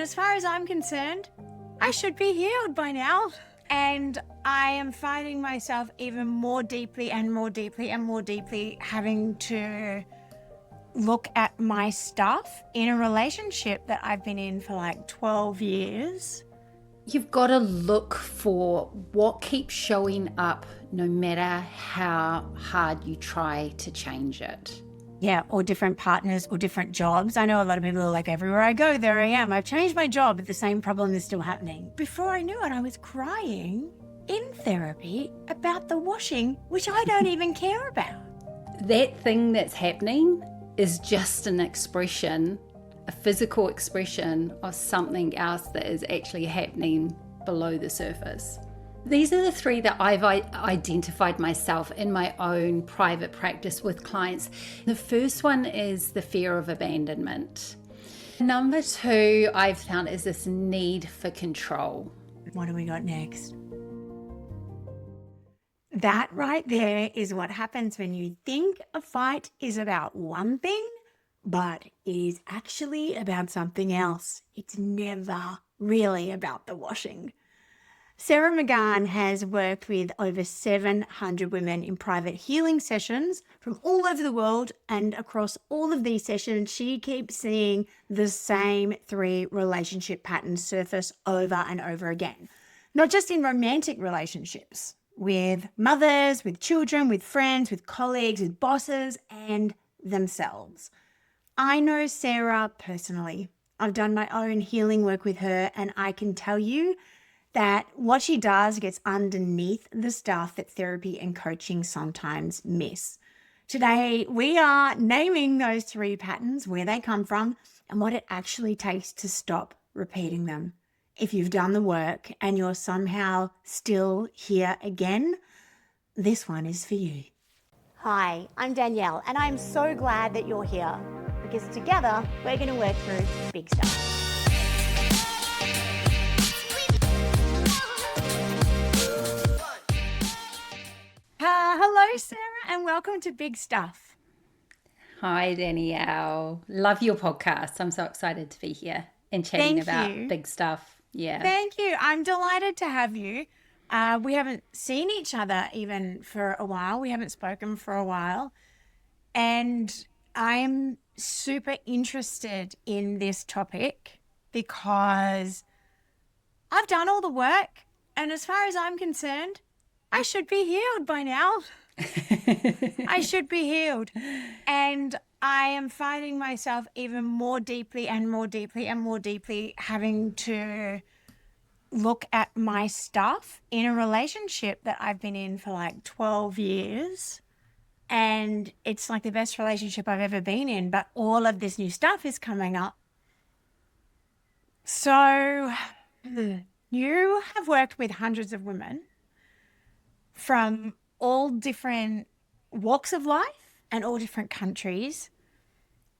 As far as I'm concerned, I should be healed by now. And I am finding myself even more deeply and more deeply and more deeply having to look at my stuff in a relationship that I've been in for like 12 years. You've got to look for what keeps showing up no matter how hard you try to change it. Yeah, or different partners or different jobs. I know a lot of people are like, everywhere I go, there I am. I've changed my job, but the same problem is still happening. Before I knew it, I was crying in therapy about the washing, which I don't even care about. That thing that's happening is just an expression, a physical expression of something else that is actually happening below the surface. These are the three that I've identified myself in my own private practice with clients. The first one is the fear of abandonment. Number two, I've found is this need for control. What do we got next? That right there is what happens when you think a fight is about one thing, but it is actually about something else. It's never really about the washing. Sarah McGahan has worked with over 700 women in private healing sessions from all over the world, and across all of these sessions, she keeps seeing the same three relationship patterns surface over and over again. Not just in romantic relationships, with mothers, with children, with friends, with colleagues, with bosses, and themselves. I know Sarah personally. I've done my own healing work with her, and I can tell you that what she does gets underneath the stuff that therapy and coaching sometimes miss. Today, we are naming those three patterns, where they come from, and what it actually takes to stop repeating them. If you've done the work and you're somehow still here again, this one is for you. Hi, I'm Danielle, and I'm so glad that you're here, because together we're going to work through big stuff. Hello, Sarah, and welcome to Big Stuff. Hi, Danielle. Love your podcast. I'm so excited to be here and chatting about big stuff. Yeah. Thank you. I'm delighted to have you. We haven't seen each other even for a while. We haven't spoken for a while. And I'm super interested in this topic because I've done all the work. And as far as I'm concerned, I should be healed by now. I should be healed. And I am finding myself even more deeply and more deeply and more deeply having to look at my stuff in a relationship that I've been in for like 12 years. And it's like the best relationship I've ever been in, but all of this new stuff is coming up. So you have worked with hundreds of women from all different walks of life and all different countries.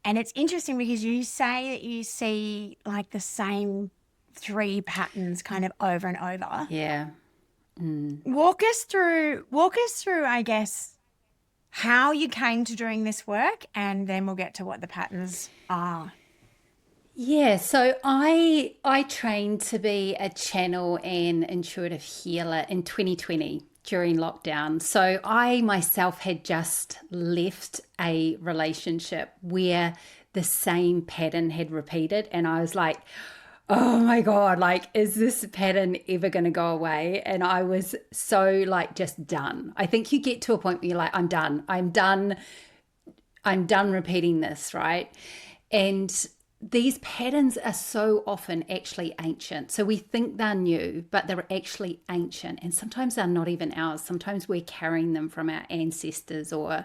And it's interesting because you say that you see like the same three patterns kind of over and over. Yeah. Walk us through, I guess, how you came to doing this work, and then we'll get to what the patterns are. Yeah, so I trained to be a channel and intuitive healer in 2020 during lockdown. So I myself had just left a relationship where the same pattern had repeated, and I was like, oh my God, like, is this pattern ever going to go away? And I was so like just done. I think you get to a point where you're like, I'm done repeating this, right? And these patterns are so often actually ancient. So we think they're new, but they're actually ancient. And sometimes they're not even ours. Sometimes we're carrying them from our ancestors, or,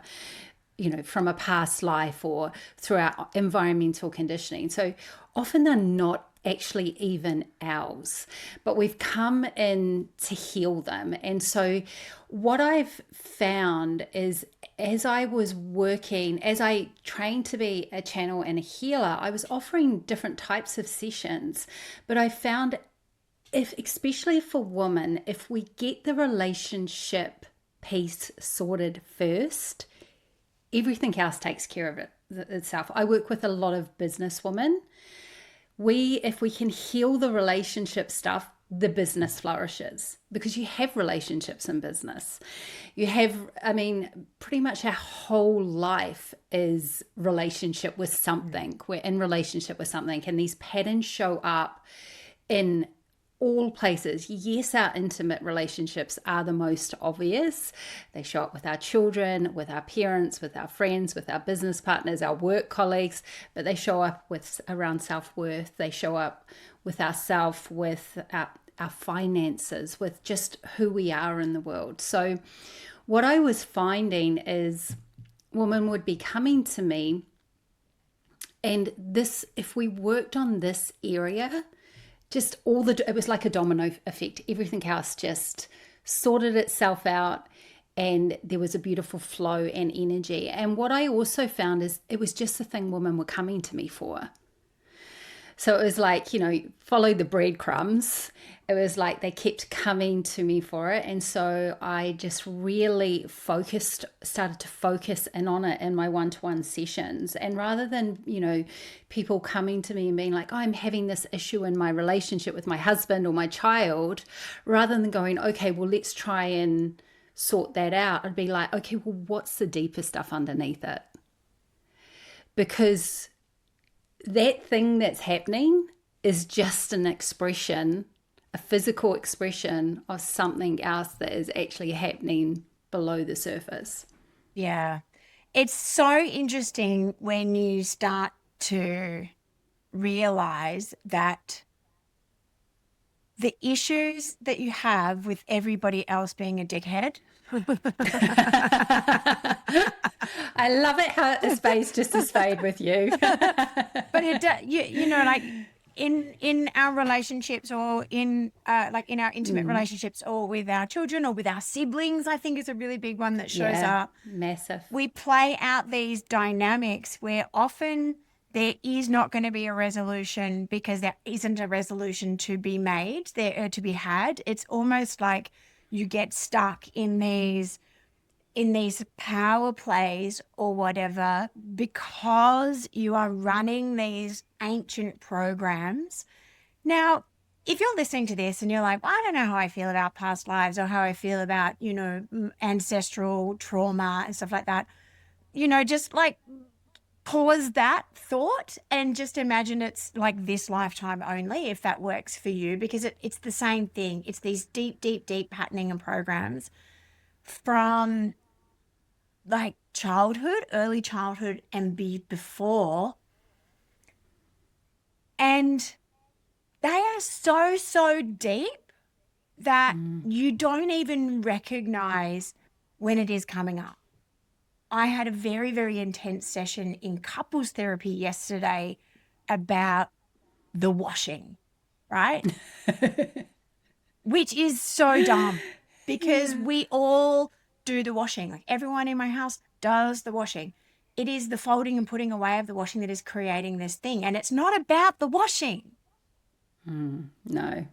you know, from a past life, or through our environmental conditioning. So often they're not actually even ours, but we've come in to heal them. And so what I've found is, as I was working, as I trained to be a channel and a healer, I was offering different types of sessions. But I found, especially for women, if we get the relationship piece sorted first, everything else takes care of itself. I work with a lot of business women if we can heal the relationship stuff, the business flourishes, because you have relationships in business. You have, I mean, pretty much our whole life is relationship with something. We're in relationship with something, and these patterns show up in all places. Yes, our intimate relationships are the most obvious. They show up with our children, with our parents, with our friends, with our business partners, our work colleagues, but they show up with around self-worth. They show up with ourself, with our finances, with just who we are in the world. So what I was finding is women would be coming to me, and this, if we worked on this area, just it was like a domino effect. Everything else just sorted itself out, and there was a beautiful flow and energy. And what I also found is it was just the thing women were coming to me for. So it was like, follow the breadcrumbs. It was like they kept coming to me for it. And so I just really started to focus in on it in my one-to-one sessions. And rather than, people coming to me and being like, oh, I'm having this issue in my relationship with my husband or my child, rather than going, okay, well, let's try and sort that out, I'd be like, okay, well, what's the deeper stuff underneath it? Because that thing that's happening is just an expression, a physical expression of something else that is actually happening below the surface. Yeah. It's so interesting when you start to realize that the issues that you have with everybody else being a dickhead. I love it how the space just is fade with you. But like in our relationships, or in in our intimate relationships, or with our children, or with our siblings, I think is a really big one that shows up. Massive. We play out these dynamics where often there is not going to be a resolution, because there isn't a resolution to be made, there to be had. It's almost like you get stuck in these power plays or whatever, because you are running these ancient programs. Now, if you're listening to this and you're like, well, I don't know how I feel about past lives, or how I feel about, ancestral trauma and stuff like that, just like pause that thought and just imagine it's like this lifetime only, if that works for you, because it's the same thing. It's these deep, deep, deep patterning and programs from like childhood, early childhood, and before. And they are so, so deep that you don't even recognize when it is coming up. I had a very, very intense session in couples therapy yesterday about the washing, right? Which is so dumb, because we all do the washing. Like, everyone in my house does the washing. It is the folding and putting away of the washing that is creating this thing. And it's not about the washing. No.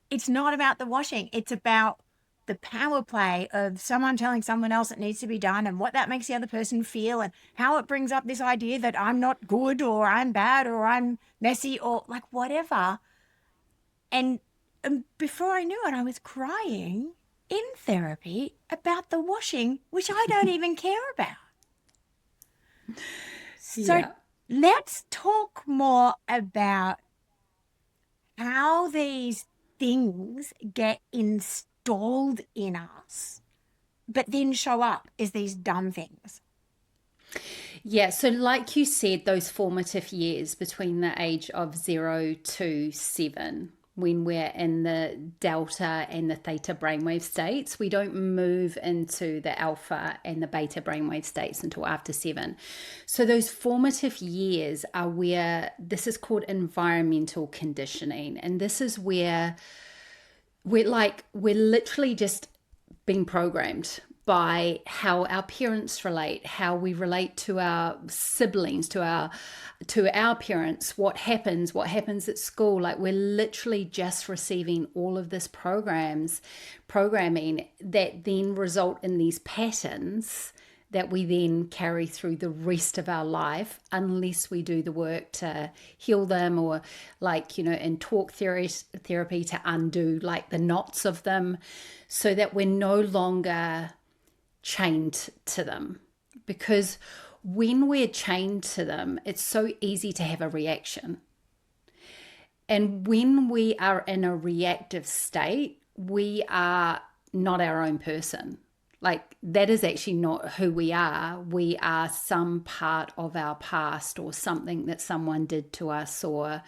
It's not about the washing. It's about the power play of someone telling someone else it needs to be done, and what that makes the other person feel, and how it brings up this idea that I'm not good, or I'm bad, or I'm messy, or like whatever. And before I knew it, I was crying in therapy about the washing, which I don't even care about. So let's talk more about how these things get installed in us, but then show up as these dumb things. Yeah, so like you said, those formative years between the age of 0 to 7, when we're in the delta and the theta brainwave states, we don't move into the alpha and the beta brainwave states until after 7. So those formative years are where this is called environmental conditioning. And this is where we're literally just being programmed by how our parents relate, how we relate to our siblings, to our parents, what happens at school. Like, we're literally just receiving all of this programming that then result in these patterns that we then carry through the rest of our life unless we do the work to heal them, or like, in talk therapy to undo like the knots of them, so that we're no longer chained to them. Because when we're chained to them, it's so easy to have a reaction. And when we are in a reactive state, we are not our own person. Like, that is actually not who we are. We are some part of our past, or something that someone did to us, or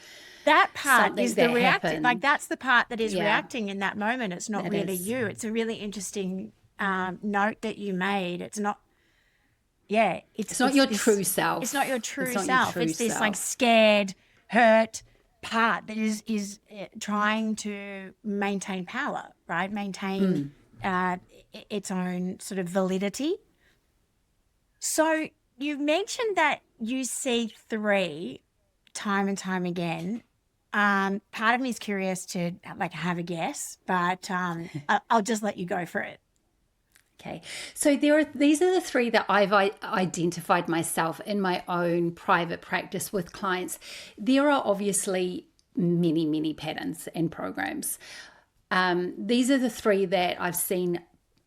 that part something is the that reacting. happened. Like, that's the part that is Yeah, reacting in that moment. It's not that really is. you. It's a really interesting note that you made. It's not. Yeah, It's not your this. true self. It's not your It's true not your self. true It's this like self. scared, hurt part that is trying to maintain power, right? Maintain its own sort of validity. So you mentioned that you see three time and time again. Part of me is curious to like have a guess, but I'll just let you go for it. Okay, so these are the three that I've identified myself in my own private practice with clients. There are obviously many, many patterns and programs. These are the three that I've seen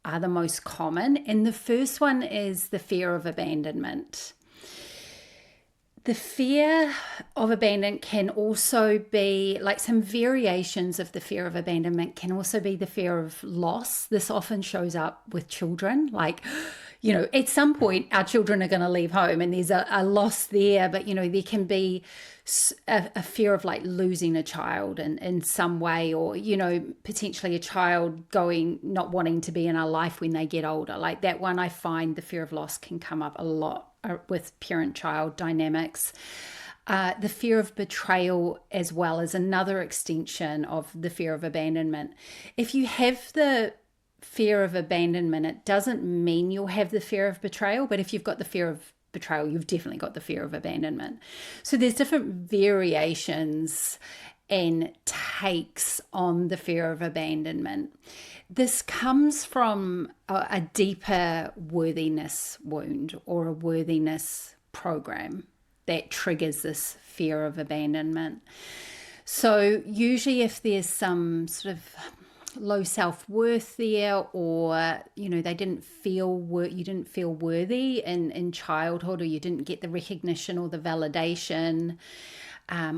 are the most common. And the first one is the fear of abandonment. The fear of abandonment can also be like some variations of the fear of abandonment, can also be the fear of loss. This often shows up with children. Like, at some point our children are going to leave home and there's a loss there, but, there can be a fear of like losing a child in some way, or, potentially a child not wanting to be in our life when they get older. Like that one, I find the fear of loss can come up a lot with parent-child dynamics. The fear of betrayal as well is another extension of the fear of abandonment. If you have the fear of abandonment, it doesn't mean you'll have the fear of betrayal, but if you've got the fear of betrayal, you've definitely got the fear of abandonment. So there's different variations and takes on the fear of abandonment. This comes from a deeper worthiness wound or a worthiness program that triggers this fear of abandonment. So usually if there's some sort of low self-worth there, or you didn't feel worthy in childhood, or you didn't get the recognition or the validation,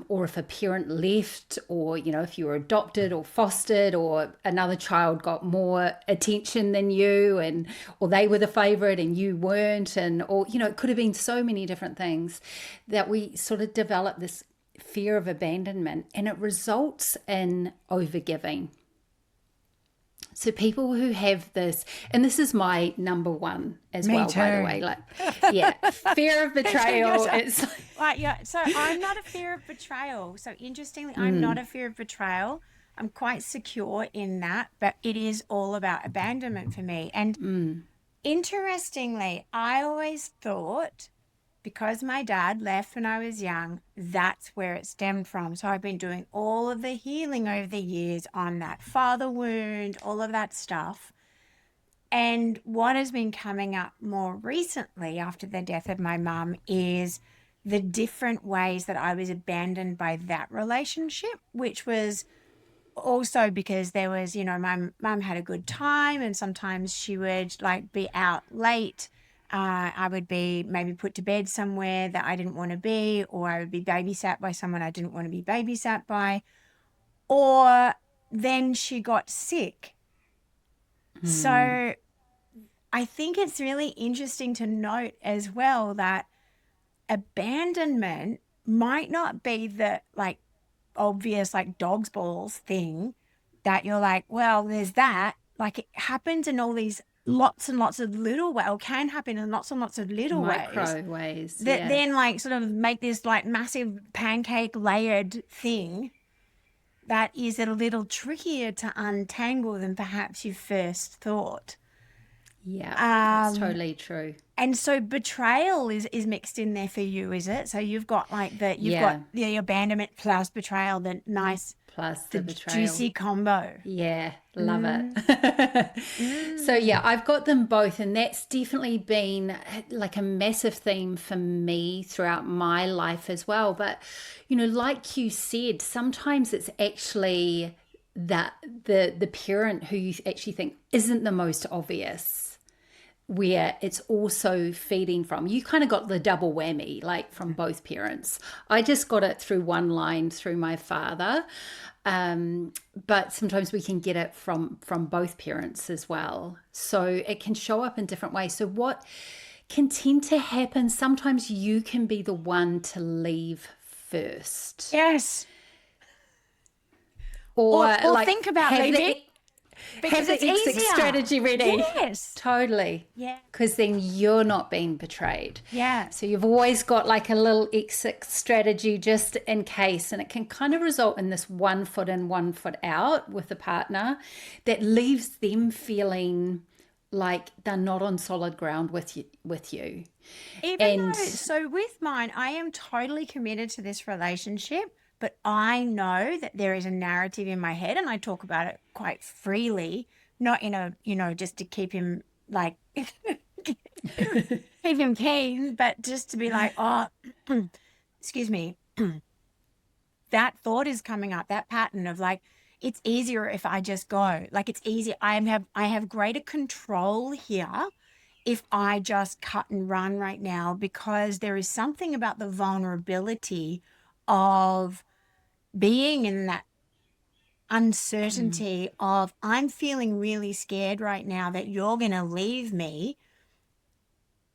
or if a parent left, or if you were adopted or fostered, or another child got more attention than you, or they were the favorite and you weren't, or it could have been so many different things that we sort of develop this fear of abandonment, and it results in overgiving. So people who have this, and this is my number one as Me well, too. by the way, like, yeah, fear of betrayal. It's right, yeah. So I'm not a fear of betrayal. So interestingly, I'm not a fear of betrayal. I'm quite secure in that, but it is all about abandonment for me. And interestingly, I always thought, because my dad left when I was young, that's where it stemmed from. So I've been doing all of the healing over the years on that father wound, all of that stuff. And what has been coming up more recently after the death of my mum is the different ways that I was abandoned by that relationship, which was also because there was, my mum had a good time, and sometimes she would like be out late. I would be maybe put to bed somewhere that I didn't want to be, or I would be babysat by someone I didn't want to be babysat by, or then she got sick. So I think it's really interesting to note as well that abandonment might not be the like obvious like dog's balls thing that you're like, well, there's that. Like it happens in all these lots and lots of little ways, or can happen in lots and lots of little micro ways that then like sort of make this like massive pancake layered thing that is a little trickier to untangle than perhaps you first thought. Yeah, that's totally true. And so betrayal is mixed in there for you, is it? So you've got like you've got the abandonment plus betrayal, the nice, Plus the the betrayal. juicy combo. Yeah, love it. So yeah, I've got them both, and that's definitely been like a massive theme for me throughout my life as well. But like you said, sometimes it's actually that the parent who you actually think isn't the most obvious, where it's also feeding from. You kind of got the double whammy, like from both parents. I just got it through one line through my father, but sometimes we can get it from both parents as well. So it can show up in different ways. So what can tend to happen, sometimes you can be the one to leave first. Yes. Or like think about leaving. Because have the it's exit easier. strategy ready. Yes. Totally. Yeah. Because then you're not being betrayed. Yeah. So you've always got like a little exit strategy just in case. And it can kind of result in this 1 foot in, 1 foot out with the partner that leaves them feeling like they're not on solid ground with you. So with mine, I am totally committed to this relationship, but I know that there is a narrative in my head, and I talk about it quite freely, not in a, just to keep him like, keep him keen, but just to be like, oh, excuse me, that thought is coming up, that pattern of like, it's easier if I just go. Like it's easy. I have greater control here if I just cut and run right now, because there is something about the vulnerability of being in that uncertainty of I'm feeling really scared right now that you're going to leave me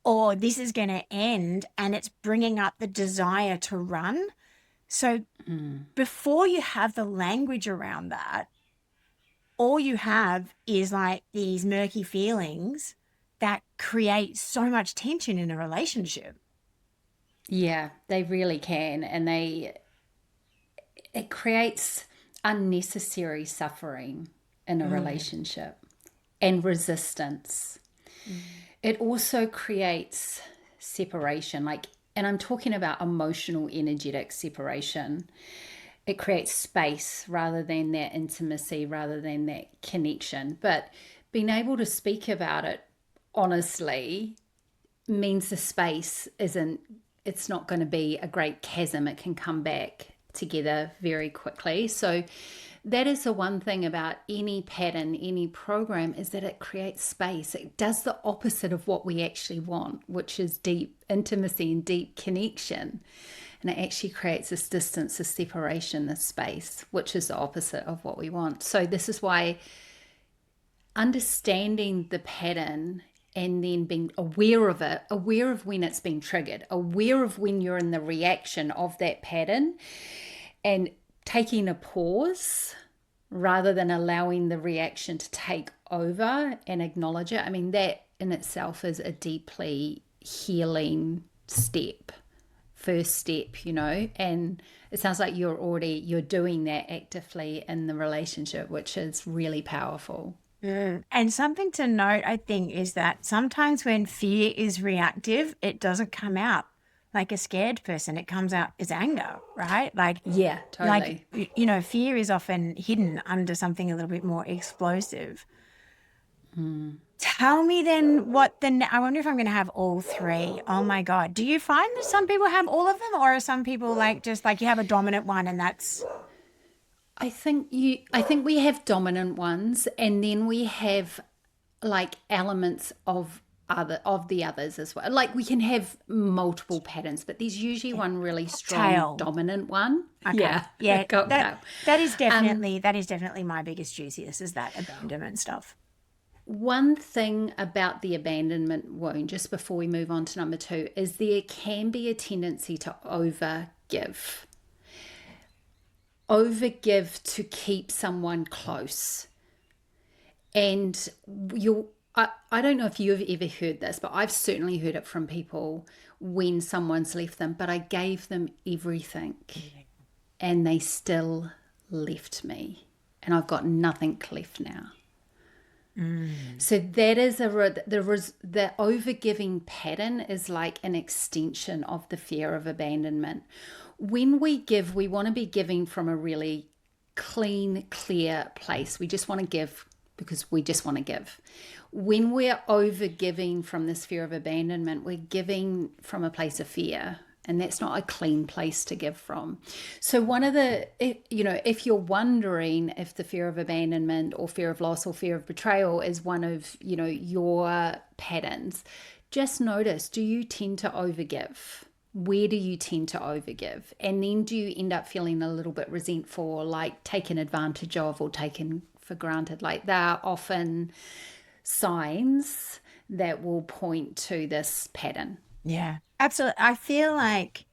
or this is going to end, and it's bringing up the desire to run. So before you have the language around that, all you have is like these murky feelings that create so much tension in a relationship. Yeah, they really can. And it creates unnecessary suffering in a relationship and resistance. It also creates separation, and I'm talking about emotional, energetic separation. It creates space rather than that intimacy, rather than that connection. But being able to speak about it honestly means the space it's not going to be a great chasm. It can come back together very quickly. So that is the one thing about any pattern, any program, is that it creates space. It does the opposite of what we actually want, which is deep intimacy and deep connection. And it actually creates this distance, this separation, this space, which is the opposite of what we want. So this is why understanding the pattern and then being aware of it, aware of when it's been triggered, aware of when you're in the reaction of that pattern, and taking a pause rather than allowing the reaction to take over and acknowledge it. I mean, that in itself is a deeply healing step, first step, and it sounds like you're doing that actively in the relationship, which is really powerful. And something to note, I think, is that sometimes when fear is reactive, it doesn't come out like a scared person. It comes out as anger, right? Yeah, totally. Fear is often hidden under something a little bit more explosive. Tell me then I wonder if I'm going to have all three. Oh my God. Do you find that some people have all of them, or are some people just you have a dominant one and that's... I think we have dominant ones, and then we have elements of the others as well. We can have multiple patterns, but there's usually one really strong dominant one. Okay. Yeah. That is definitely my biggest juiciest, is that abandonment stuff. One thing about the abandonment wound, just before we move on to number 2, is there can be a tendency to overgive to keep someone close. And I don't know if you've ever heard this, but I've certainly heard it from people when someone's left them, but I gave them everything and they still left me, and I've got nothing left now. So that is the overgiving pattern is like an extension of the fear of abandonment. When we give, we want to be giving from a really clean, clear place. We just want to give because we just want to give. When we're overgiving from this fear of abandonment, we're giving from a place of fear. And that's not a clean place to give from. So one of the, if you're wondering if the fear of abandonment or fear of loss or fear of betrayal is one of, your patterns, just notice, do you tend to overgive? Where do you tend to overgive? And then do you end up feeling a little bit resentful or like taken advantage of or taken for granted? Like there are often signs that will point to this pattern. Yeah, absolutely. I feel like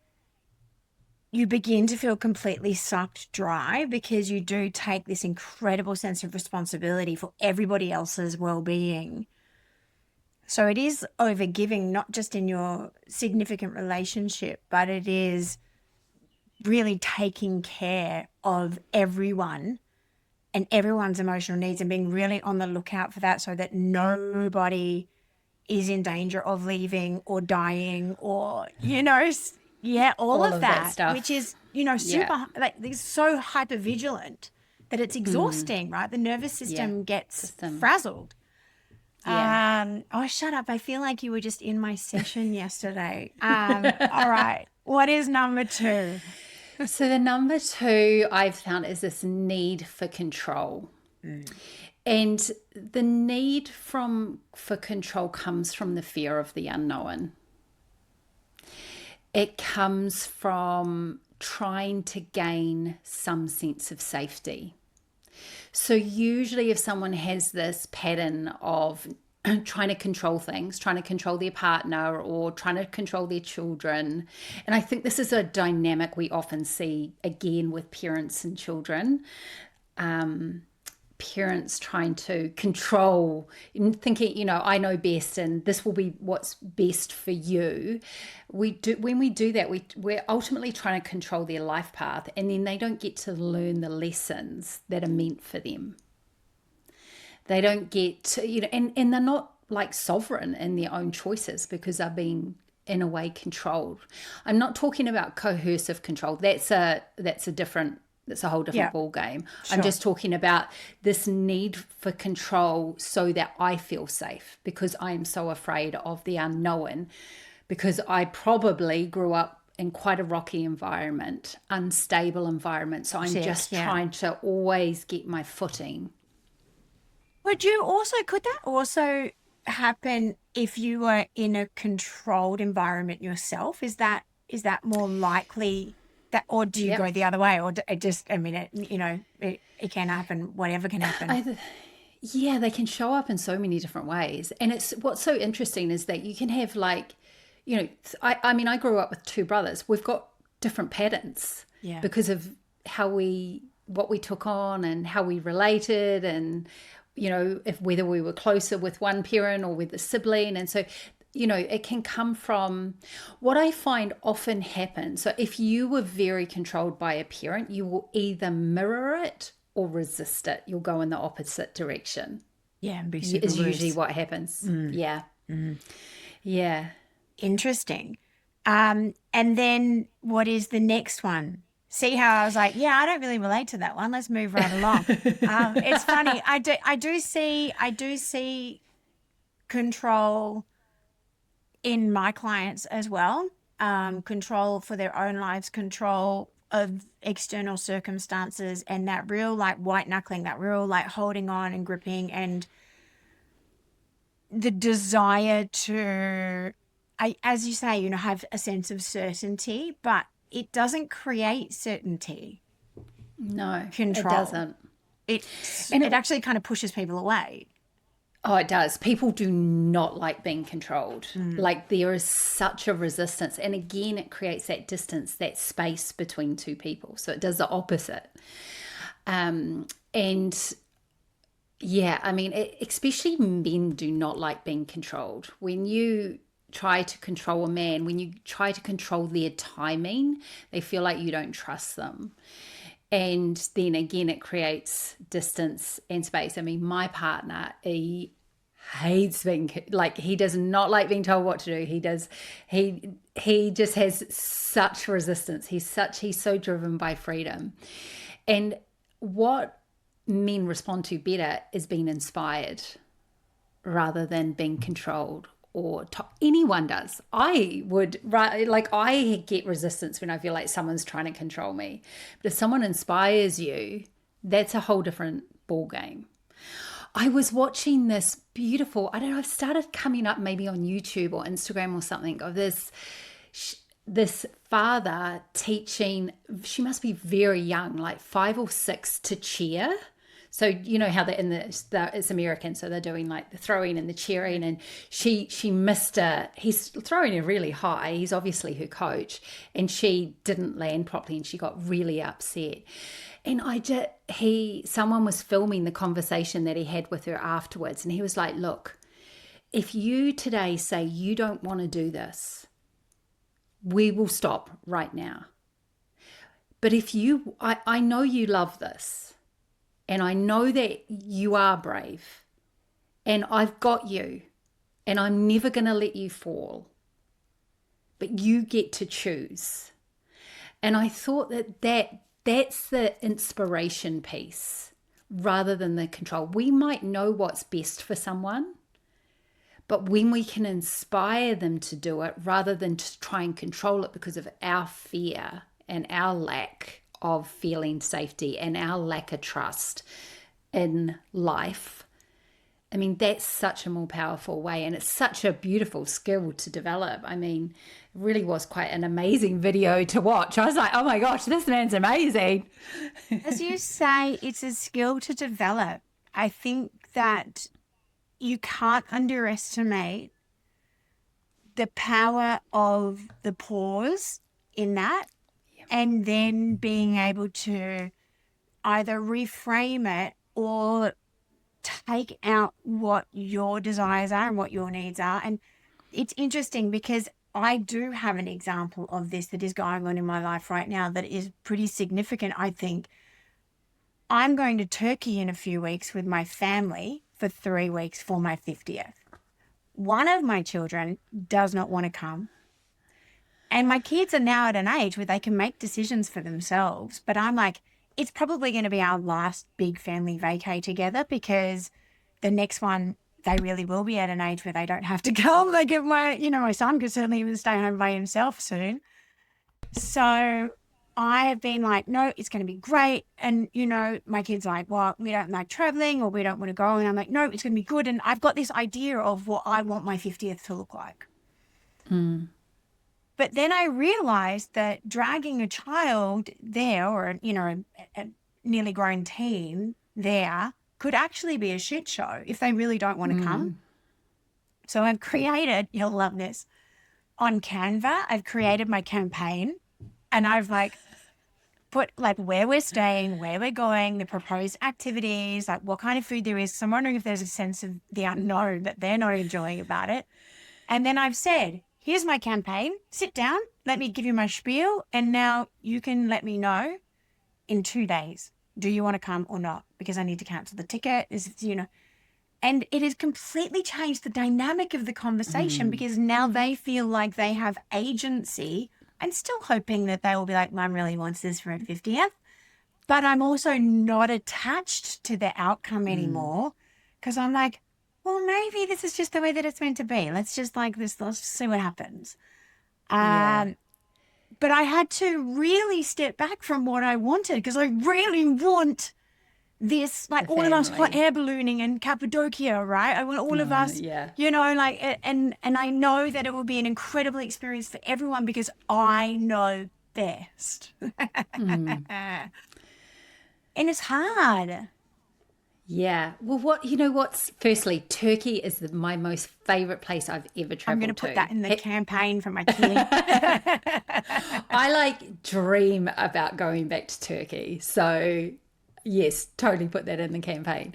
you begin to feel completely sucked dry because you do take this incredible sense of responsibility for everybody else's well-being. So it is overgiving, not just in your significant relationship, but it is really taking care of everyone and everyone's emotional needs and being really on the lookout for that so that nobody is in danger of leaving or dying or, all of that stuff. which is, super, like, they're so hyper vigilant that it's exhausting, right? The nervous system gets frazzled. Yeah. Oh, shut up. I feel like you were just in my session yesterday. All right. What is number 2? So the number 2 I've found is this need for control. And the need for control comes from the fear of the unknown. It comes from trying to gain some sense of safety. So usually if someone has this pattern of trying to control things, trying to control their partner or trying to control their children, and I think this is a dynamic we often see again with parents and children, parents trying to control and thinking, I know best and this will be what's best for you. When we do that, we're ultimately trying to control their life path, and then they don't get to learn the lessons that are meant for them. They don't get to, and they're not like sovereign in their own choices because they're being in a way controlled. I'm not talking about coercive control. That's a whole different ball game. Sure. I'm just talking about this need for control so that I feel safe because I am so afraid of the unknown, because I probably grew up in quite a rocky environment, unstable environment. So I'm trying to always get my footing. Could that also happen if you were in a controlled environment yourself? Is that more likely? That, or do you go the other way? Or it just, it can happen, whatever can happen. They can show up in so many different ways. And what's so interesting is that you can have I grew up with 2 brothers. We've got different patterns because of what we took on and how we related and, whether we were closer with one parent or with a sibling. And so, it can come from what I find often happens. So if you were very controlled by a parent, you will either mirror it or resist it. You'll go in the opposite direction. Yeah, and be super loose. Usually what happens. Yeah. Yeah. Interesting. And then what is the next one? See how I was like, I don't really relate to that one. Let's move right along. It's funny. I do see control in my clients as well. Control for their own lives, control of external circumstances, and that real like white knuckling, that real like holding on and gripping, and the desire to, as you say, have a sense of certainty, but it doesn't create certainty. No, control. It doesn't. It actually kind of pushes people away. Oh, it does. People do not like being controlled. Like there is such a resistance. And again, it creates that distance, that space between 2 people. So it does the opposite. Especially men do not like being controlled. When you try to control a man, when you try to control their timing, they feel like you don't trust them. And then again, it creates distance and space. I mean, my partner, he hates being, like, he does not like being told what to do. He just has such resistance. He's so driven by freedom. And what men respond to better is being inspired rather than being controlled, or anyone does. I get resistance when I feel like someone's trying to control me. But if someone inspires you, that's a whole different ball game. I was watching this beautiful, I don't know, I've started coming up maybe on YouTube or Instagram or something, of this father teaching, she must be very young, like 5 or 6, to cheer. So you know how they're it's American, so they're doing like the throwing and the cheering, and she missed he's throwing her really high, he's obviously her coach, and she didn't land properly and she got really upset. And someone was filming the conversation that he had with her afterwards, and he was like, look, if you today say you don't want to do this, we will stop right now. But if I know you love this, and I know that you are brave, and I've got you, and I'm never going to let you fall, but you get to choose. And I thought that's the inspiration piece rather than the control. We might know what's best for someone, but when we can inspire them to do it rather than to try and control it because of our fear and our lack of feeling safety and our lack of trust in life, I mean, that's such a more powerful way, and it's such a beautiful skill to develop. I mean, it really was quite an amazing video to watch. I was like, oh my gosh, this man's amazing. As you say, it's a skill to develop. I think that you can't underestimate the power of the pause in that, and then being able to either reframe it or take out what your desires are and what your needs are. And it's interesting because I do have an example of this that is going on in my life right now that is pretty significant, I think. I'm going to Turkey in a few weeks with my family for 3 weeks for my 50th. One of my children does not want to come. And my kids are now at an age where they can make decisions for themselves. But I'm like, it's probably going to be our last big family vacay together, because the next one, they really will be at an age where they don't have to come. Like my son could certainly even stay home by himself soon. So I have been like, no, it's going to be great. And, my kid's like, well, we don't like traveling or we don't want to go. And I'm like, no, it's going to be good. And I've got this idea of what I want my 50th to look like. Mm. But then I realized that dragging a child there, or, a nearly grown teen there, could actually be a shit show if they really don't want to come. So I've created, you'll love this, on Canva, I've created my campaign, and I've put where we're staying, where we're going, the proposed activities, what kind of food there is. So I'm wondering if there's a sense of the unknown that they're not enjoying about it. And then I've said, here's my campaign, sit down, let me give you my spiel, and now you can let me know in 2 days. Do you want to come or not? Because I need to cancel the ticket. And it has completely changed the dynamic of the conversation, because now they feel like they have agency. I'm still hoping that they will be like, Mum really wants this for her 50th. But I'm also not attached to the outcome anymore, because I'm like, well, maybe this is just the way that it's meant to be. Let's just let's just see what happens. But I had to really step back from what I wanted, because I really want this, all of us hot air ballooning in Cappadocia, right? I want all of us, and I know that it will be an incredible experience for everyone because I know best. And it's hard. Yeah. Well, what's firstly, Turkey is my most favorite place I've ever traveled to. I'm going to put that in the campaign for my kid. I dream about going back to Turkey. So yes, totally put that in the campaign.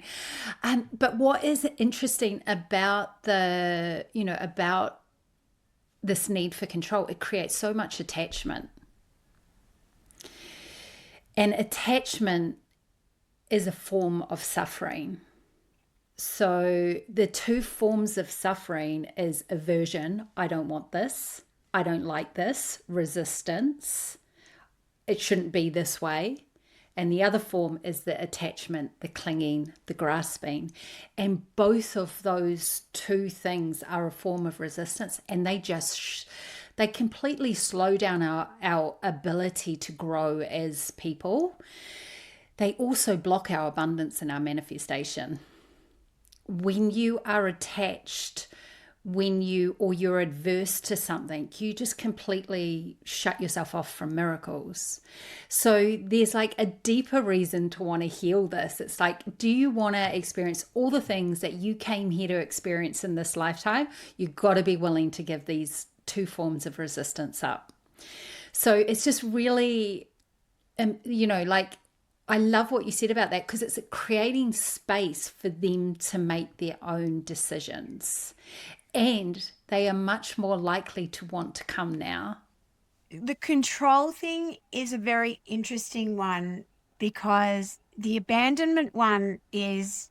But what is interesting about about this need for control, it creates so much attachment. And attachment is a form of suffering. So the two forms of suffering is aversion, I don't want this, I don't like this, resistance, it shouldn't be this way. And the other form is the attachment, the clinging, the grasping. And both of those two things are a form of resistance, and they completely slow down our ability to grow as people. They also block our abundance and our manifestation. When you are attached, you're adverse to something, you just completely shut yourself off from miracles. So there's like a deeper reason to want to heal this. It's like, do you want to experience all the things that you came here to experience in this lifetime? You've got to be willing to give these two forms of resistance up. So it's just really, like, I love what you said about that, because it's creating space for them to make their own decisions. And they are much more likely to want to come now. The control thing is a very interesting one, because the abandonment one is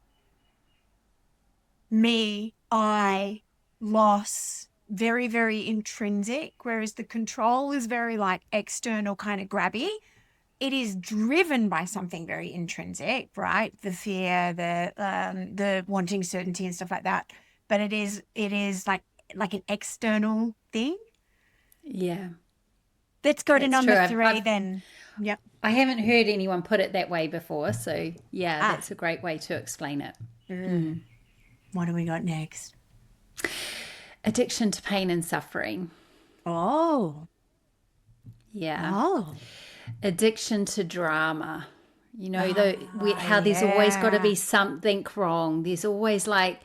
me, I, loss, very, very intrinsic, whereas the control is very like external, kind of grabby. It is driven by something very intrinsic, right? The fear, the wanting certainty and stuff like that. But it is like an external thing. Yeah. Let's go to number 3 then. Yep. I haven't heard anyone put it that way before. So yeah, that's a great way to explain it. What do we got next? Addiction to pain and suffering. Oh. Yeah. Oh. Addiction to drama. How there's always got to be something wrong. There's always like,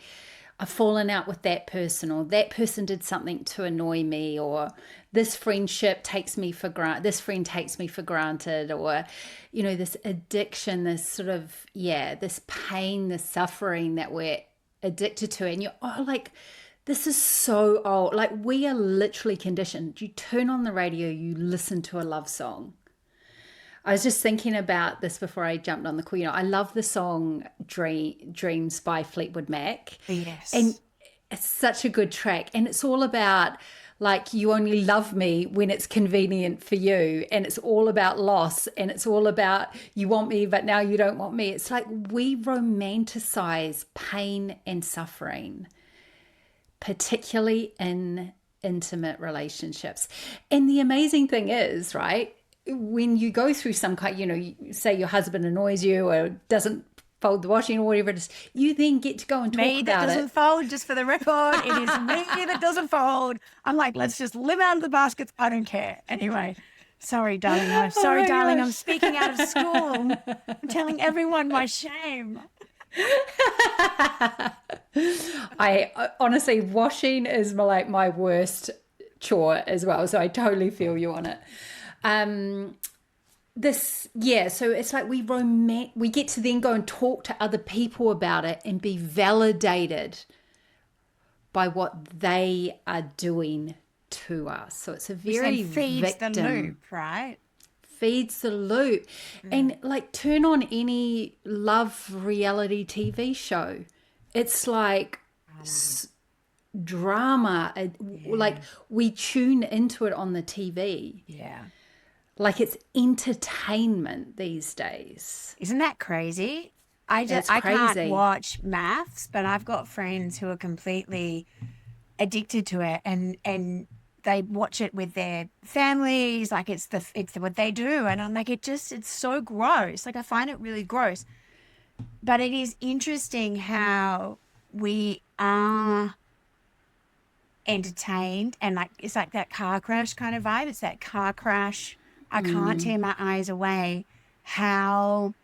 I've fallen out with that person, or that person did something to annoy me, or this friendship takes me for granted, this friend takes me for granted, or, this addiction, this sort of, this pain, this suffering that we're addicted to. And you're like, this is so old. Like, we are literally conditioned. You turn on the radio, you listen to a love song. I was just thinking about this before I jumped on the call. I love the song Dreams by Fleetwood Mac. Yes. And it's such a good track. And it's all about, like, you only love me when it's convenient for you. And it's all about loss. And it's all about, you want me, but now you don't want me. It's like we romanticize pain and suffering, particularly in intimate relationships. And the amazing thing is, right, when you go through some kind, you say your husband annoys you or doesn't fold the washing or whatever it is, you then get to go and talk about it. Me that doesn't fold, just for the record. It is me that doesn't fold. I'm like, let's just live out of the baskets. I don't care. Anyway, sorry, darling. Darling. I'm speaking out of school. I'm telling everyone my shame. I honestly, washing is my worst chore as well. So I totally feel you on it. So it's like we get to then go and talk to other people about it and be validated by what they are doing to us. So it's a very feeds victim. the loop, right? Feeds the loop. And like, turn on any love reality TV show. It's like drama. Like, we tune into it on the TV. Yeah. Like, it's entertainment these days. Isn't that crazy? I can't watch maths, but I've got friends who are completely addicted to it, and they watch it with their families. Like, it's what they do, and I'm like, it's so gross. Like, I find it really gross. But it is interesting how we are entertained, and like, it's like that car crash kind of vibe. It's that car crash. I can't tear my eyes away. How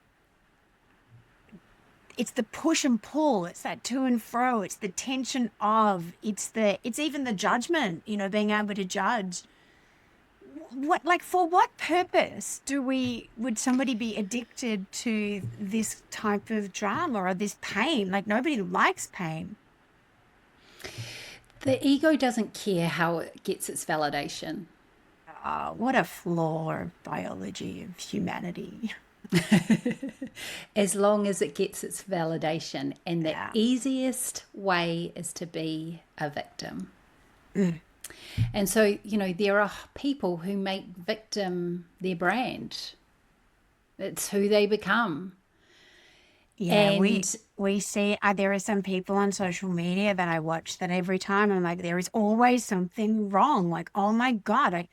it's the push and pull. It's that to and fro. It's the tension of. It's even the judgment. Being able to judge. For what purpose would somebody be addicted to this type of drama or this pain? Like, nobody likes pain. The ego doesn't care how it gets its validation. What a flaw of biology of humanity. As long as it gets its validation. And the Yeah. easiest way is to be a victim. And so, there are people who make victim their brand. It's who they become. Yeah, we And we see there are some people on social media that I watch that every time I'm like, there is always something wrong. Like, oh my God,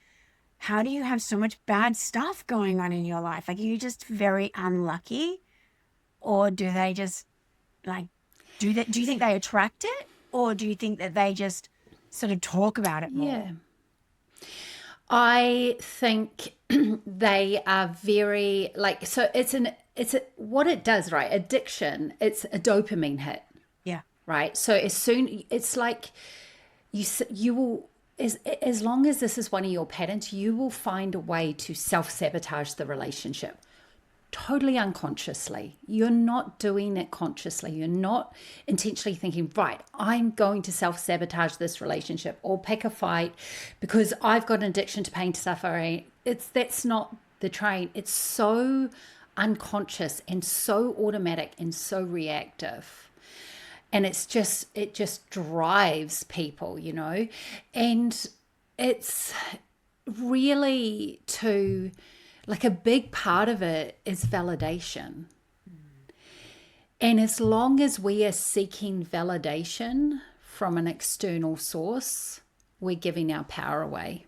how do you have so much bad stuff going on in your life? Like, are you just very unlucky? Or do they just like do you think they attract it? Or do you think that they just sort of talk about it yeah, more? I think they are very like, so what it does, right? Addiction, it's a dopamine hit, Yeah. right? So as soon, it's like you will, as long as this is one of your patterns, you will find a way to self-sabotage the relationship totally unconsciously. You're not doing it consciously. You're not intentionally thinking, right, I'm going to self-sabotage this relationship or pick a fight because I've got an addiction to pain, to suffering. That's not the train. It's so unconscious and so automatic and so reactive. And it just drives people, and it's really to, like, a big part of it is validation. And as long as we are seeking validation from an external source, we're giving our power away.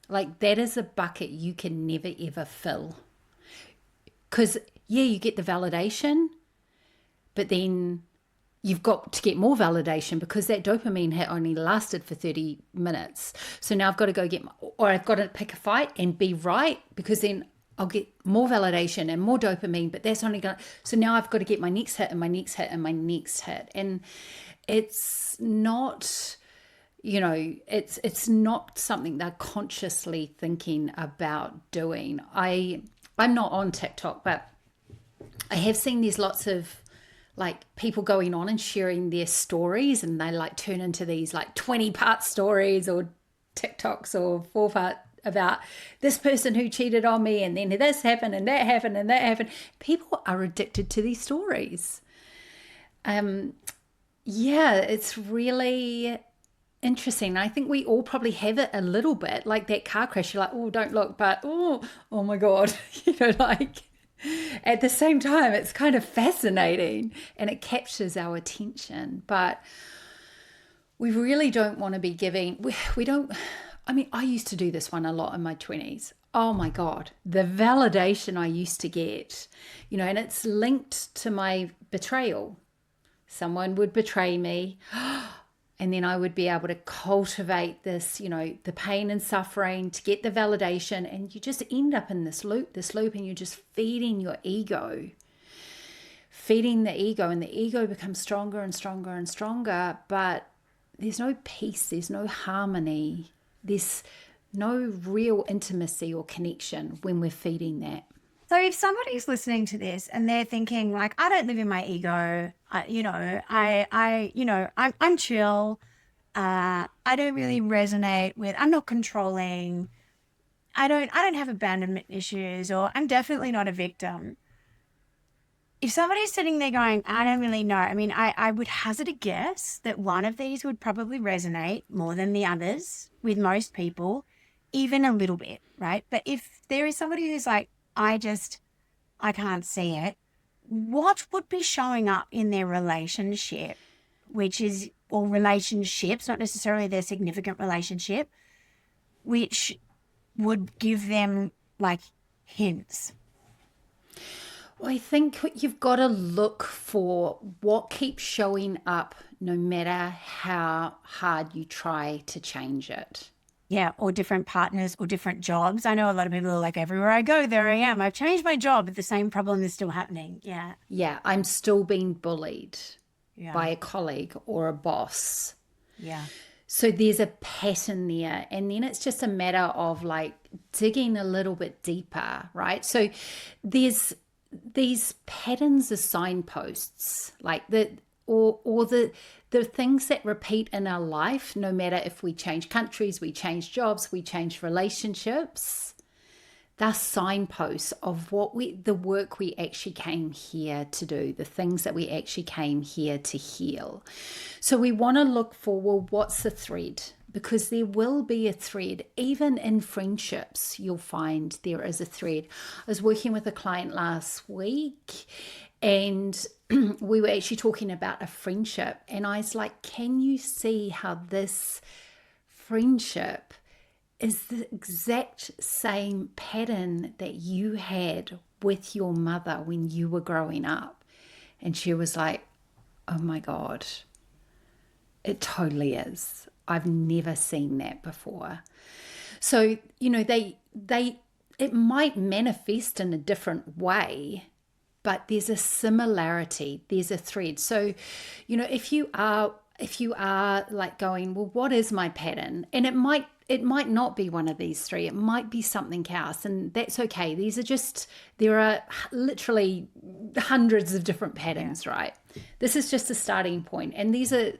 Like, that is a bucket you can never ever fill. Because, yeah, you get the validation, but then you've got to get more validation because that dopamine hit only lasted for 30 minutes. So now I've got to go or I've got to pick a fight and be right, because then I'll get more validation and more dopamine, but that's only going to, so now I've got to get my next hit and my next hit and my next hit. And it's not, it's not something they're consciously thinking about doing. I'm not on TikTok, but I have seen there's lots of like people going on and sharing their stories, and they like turn into these like 20-part stories or TikToks or 4-part about this person who cheated on me, and then this happened and that happened and that happened. People are addicted to these stories. Yeah, it's really interesting. I think we all probably have it a little bit, like that car crash. You're like, oh, don't look, but oh my God, like, at the same time, it's kind of fascinating and it captures our attention. But we really don't want to be giving, we don't, I mean, I used to do this one a lot in my 20s. Oh my God, the validation I used to get, and it's linked to my betrayal. Someone would betray me, and then I would be able to cultivate this, the pain and suffering to get the validation. And you just end up in this loop, and you're just feeding your ego, feeding the ego, and the ego becomes stronger and stronger and stronger. But there's no peace, there's no harmony, there's no real intimacy or connection when we're feeding that. So if somebody's listening to this and they're thinking like, I don't live in my ego, I'm chill. I don't really resonate with, I'm not controlling. I don't have abandonment issues, or I'm definitely not a victim. If somebody's sitting there going, I don't really know. I mean, I would hazard a guess that one of these would probably resonate more than the others with most people, even a little bit, right? But if there is somebody who's like, I can't see it, what would be showing up in their relationship, or relationships, not necessarily their significant relationship, which would give them like hints? Well, I think you've got to look for what keeps showing up no matter how hard you try to change it. Yeah, or different partners or different jobs. I know a lot of people are like, everywhere I go, there I am. I've changed my job, but the same problem is still happening. Yeah. Yeah, I'm still being bullied by Yeah. a colleague or a boss. Yeah. So there's a pattern there. And then it's just a matter of like digging a little bit deeper, right? So there's these patterns are signposts, like that or the things that repeat in our life, no matter if we change countries, we change jobs, we change relationships, they're signposts of the work we actually came here to do, the things that we actually came here to heal. So we want to look for, well, what's the thread? Because there will be a thread. Even in friendships, you'll find there is a thread. I was working with a client last week, and we were actually talking about a friendship. And I was like, can you see how this friendship is the exact same pattern that you had with your mother when you were growing up? And she was like, oh my God, it totally is. I've never seen that before. So, it might manifest in a different way, but there's a similarity, there's a thread. So, if you are like going, well, what is my pattern? And it might not be one of these three. It might be something else, and that's okay. There are literally hundreds of different patterns, right? This is just a starting point, and these are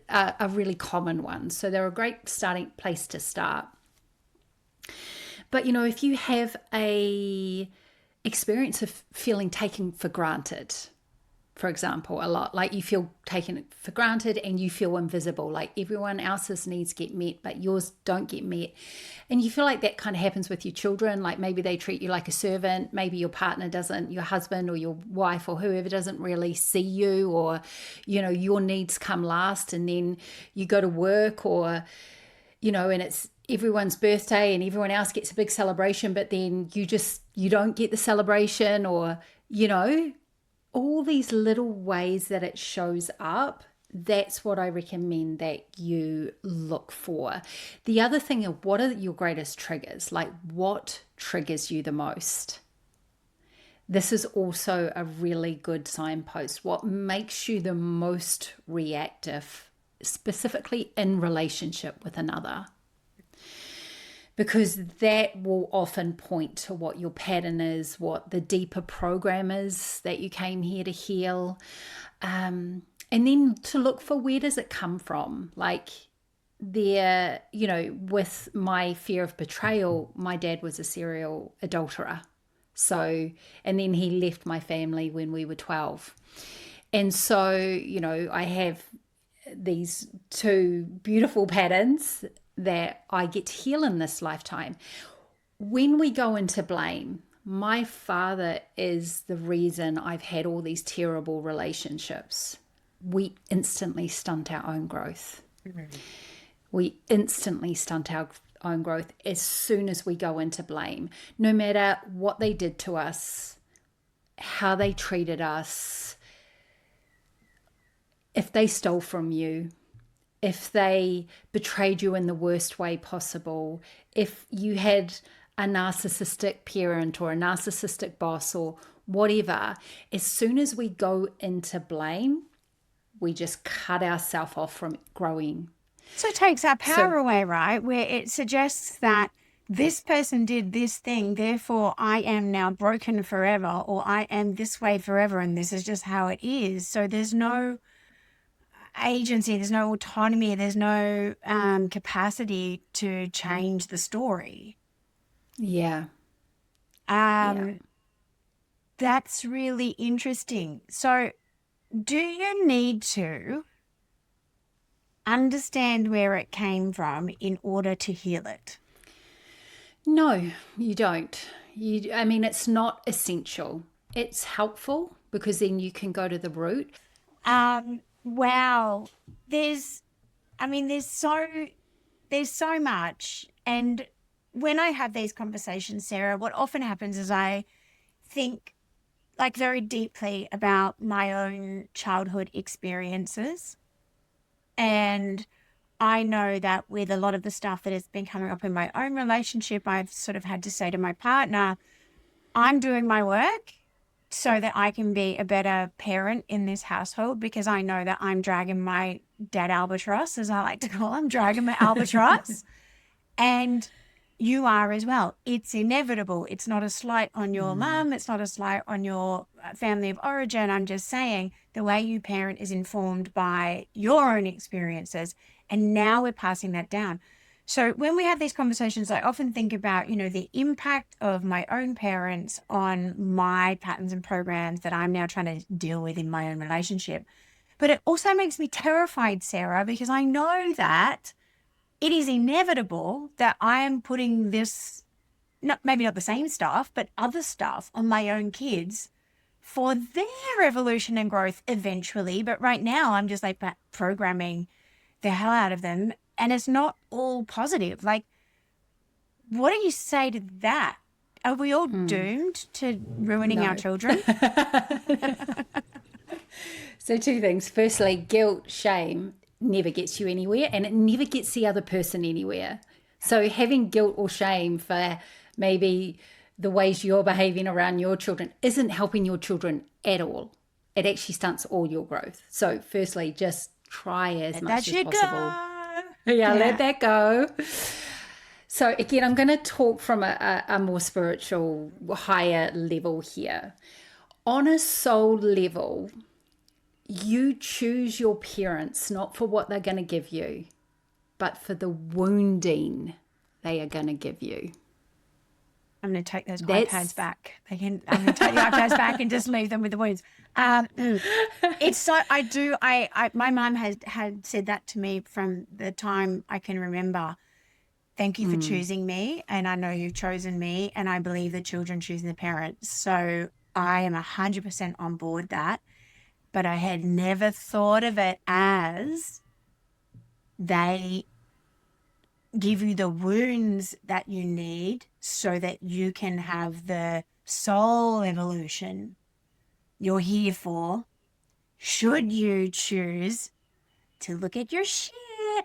really common ones. So they're a great starting place to start. But, if you have a experience of feeling taken for granted, for example, a lot, like you feel taken for granted and you feel invisible, like everyone else's needs get met, but yours don't get met. And you feel like that kind of happens with your children, like maybe they treat you like a servant, maybe your partner doesn't, your husband or your wife or whoever doesn't really see you, or, your needs come last, and then you go to work, or, and it's everyone's birthday and everyone else gets a big celebration, but then you don't get the celebration, or, all these little ways that it shows up. That's what I recommend that you look for. The other thing is, what are your greatest triggers? Like, what triggers you the most? This is also a really good signpost. What makes you the most reactive, specifically in relationship with another? Because that will often point to what your pattern is, what the deeper program is that you came here to heal. And then to look for, where does it come from? Like, with my fear of betrayal, my dad was a serial adulterer. So, and then he left my family when we were 12. And so, I have these two beautiful patterns that I get to heal in this lifetime. When we go into blame, my father is the reason I've had all these terrible relationships. We instantly stunt our own growth. Mm-hmm. We instantly stunt our own growth as soon as we go into blame, no matter what they did to us, how they treated us, if they stole from you, if they betrayed you in the worst way possible, if you had a narcissistic parent or a narcissistic boss or whatever, as soon as we go into blame, we just cut ourselves off from growing. So it takes our power away, right? Where it suggests that this person did this thing, therefore I am now broken forever, or I am this way forever, and this is just how it is. So there's no agency, there's no autonomy, there's no capacity to change the story. Yeah. That's really interesting. So do you need to understand where it came from in order to heal it? No, you don't. It's not essential. It's helpful because then you can go to the root. Wow. There's so much. And when I have these conversations, Sarah, what often happens is I think like very deeply about my own childhood experiences. And I know that with a lot of the stuff that has been coming up in my own relationship, I've sort of had to say to my partner, I'm doing my work so that I can be a better parent in this household, because I know that I'm dragging my dad albatross, as I like to call him, dragging my albatross. And you are as well. It's inevitable. It's not a slight on your mum. It's not a slight on your family of origin. I'm just saying the way you parent is informed by your own experiences. And now we're passing that down. So when we have these conversations, I often think about, the impact of my own parents on my patterns and programs that I'm now trying to deal with in my own relationship. But it also makes me terrified, Sarah, because I know that it is inevitable that I am putting this, maybe not the same stuff, but other stuff on my own kids for their evolution and growth eventually. But right now I'm just like programming the hell out of them. And it's not all positive. Like, what do you say to that? Are we all doomed to ruining our children? So two things. Firstly, guilt, shame never gets you anywhere, and it never gets the other person anywhere. So having guilt or shame for maybe the ways you're behaving around your children isn't helping your children at all. It actually stunts all your growth. So firstly, just try as much as possible. Yeah, let that go. So again, I'm going to talk from a more spiritual, higher level here. On a soul level, you choose your parents not for what they're going to give you, but for the wounding they are going to give you. I'm going to take those iPads back. I'm going to take the iPads back and just leave them with the wounds. It's so, my mum had said that to me from the time I can remember. Thank you for choosing me. And I know you've chosen me. And I believe the children choose their parents. So I am 100% on board that. But I had never thought of it as they give you the wounds that you need so that you can have the soul evolution you're here for, should you choose to look at your shit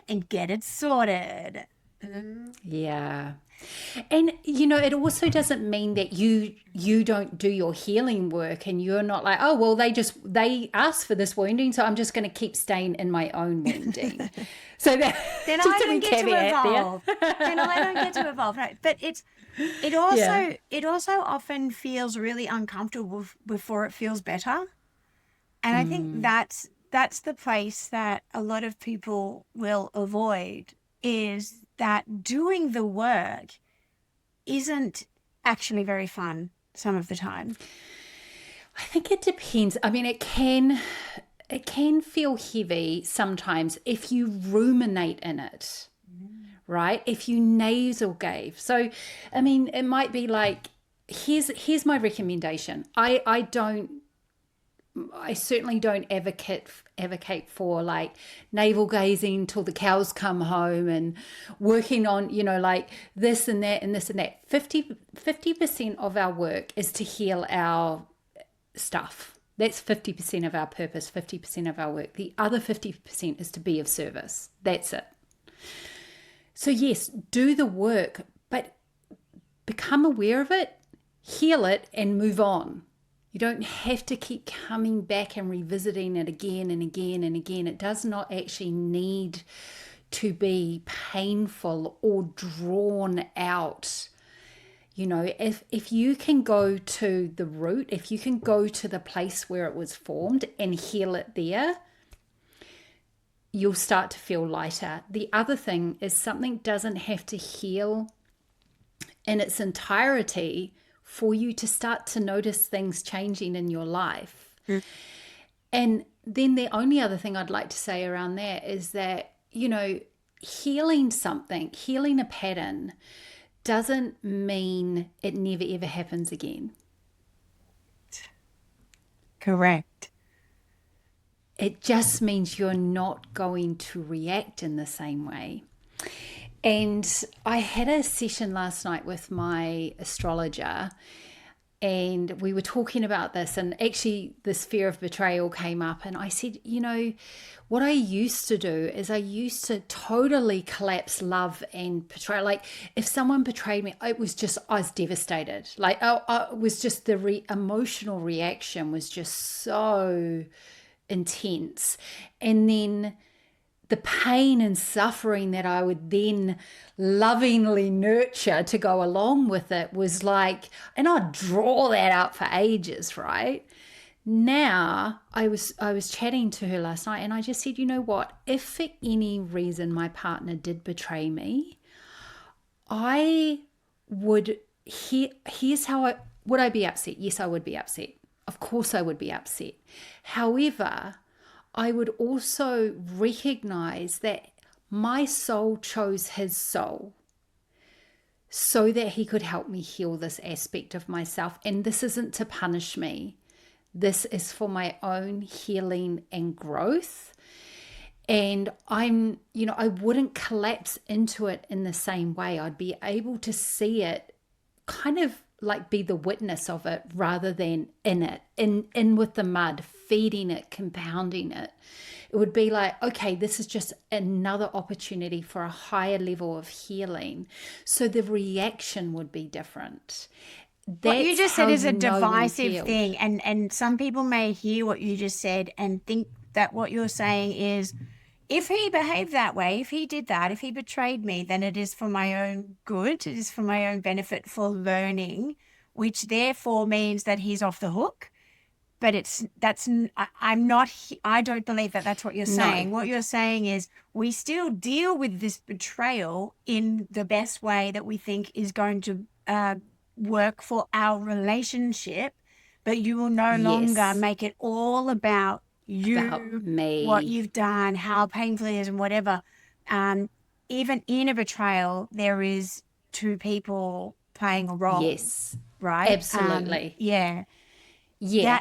and get it sorted. Yeah. And, it also doesn't mean that you don't do your healing work and you're not like, oh, well, they asked for this wounding, so I'm just going to keep staying in my own wounding. So that then I don't get to evolve. Then I don't get to evolve. Right. But it also often feels really uncomfortable before it feels better. And I think that's the place that a lot of people will avoid, is that doing the work isn't actually very fun some of the time. I think it depends. I mean, it can feel heavy sometimes if you ruminate in it, right? If you nasal gaze. So, I mean, it might be like, here's my recommendation. I certainly don't advocate for like navel gazing till the cows come home and working on, like this and that and this and that. 50% of our work is to heal our stuff. That's 50% of our purpose, 50% of our work. The other 50% is to be of service. That's it. So yes, do the work, but become aware of it, heal it, and move on. You don't have to keep coming back and revisiting it again and again and again. It does not actually need to be painful or drawn out. If you can go to the root, if you can go to the place where it was formed and heal it there, you'll start to feel lighter. The other thing is, something doesn't have to heal in its entirety for you to start to notice things changing in your life. And then the only other thing I'd like to say around that is that, healing something, healing a pattern, doesn't mean it never ever happens again. Correct. It just means you're not going to react in the same way. And I had a session last night with my astrologer, and we were talking about this, and actually this fear of betrayal came up, and I said, what I used to do is I used to totally collapse love and betrayal. Like if someone betrayed me, I was devastated. Like it was just the emotional reaction was just so intense. And then the pain and suffering that I would then lovingly nurture to go along with it was like, and I'd draw that out for ages, right? Now I was chatting to her last night and I just said, you know what? If for any reason my partner did betray me, I would here's how would I be upset? Yes, I would be upset. Of course I would be upset. However, I would also recognize that my soul chose his soul so that he could help me heal this aspect of myself. And this isn't to punish me. This is for my own healing and growth. And I wouldn't collapse into it in the same way. I'd be able to see it, kind of like be the witness of it rather than in with the mud, feeding it, compounding it. It would be like, okay, this is just another opportunity for a higher level of healing. So the reaction would be different. What you just said is a divisive thing. thing. And some people may hear what you just said and think that what you're saying is, if he behaved that way, if he did that, if he betrayed me, then it is for my own good. It is for my own benefit, for learning, which therefore means that he's off the hook. But I don't believe that that's what you're saying. No. What you're saying is we still deal with this betrayal in the best way that we think is going to work for our relationship, but you will no longer make it all about About me. what you've done, how painful it is, and whatever. Even in a betrayal, there is two people playing a role. Yes. Right? Absolutely. Yeah.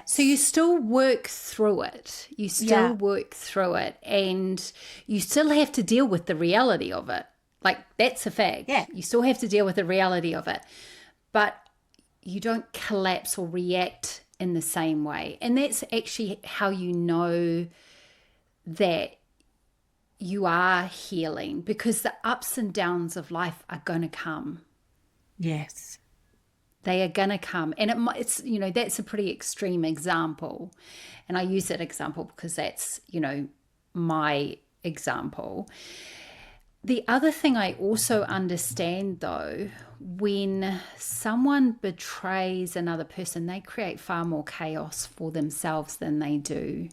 So you still work through it. You still work through it, and you still have to deal with the reality of it. Like, that's a fact. Yeah. You still have to deal with the reality of it. But you don't collapse or react in the same way. And that's actually how you know that you are healing, because the ups and downs of life are going to come. Yes. They are going to come. And it's, that's a pretty extreme example. And I use that example because that's, my example. The other thing I also understand, though, when someone betrays another person, they create far more chaos for themselves than they do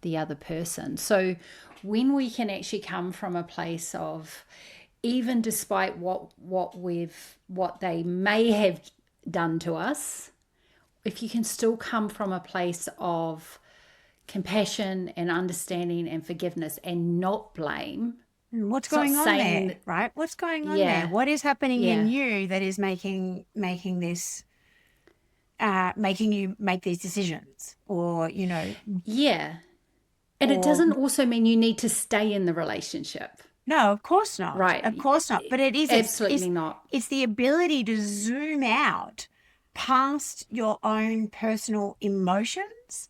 the other person. So when we can actually come from a place of, even despite what they may have done to us, if you can still come from a place of compassion and understanding and forgiveness and not blame. What's going on there, right? What's going on there? What is happening in you that is making this, making you make these decisions, or, Yeah. And it doesn't also mean you need to stay in the relationship. No, of course not. Right. Of course not. But it is absolutely not. It's the ability to zoom out past your own personal emotions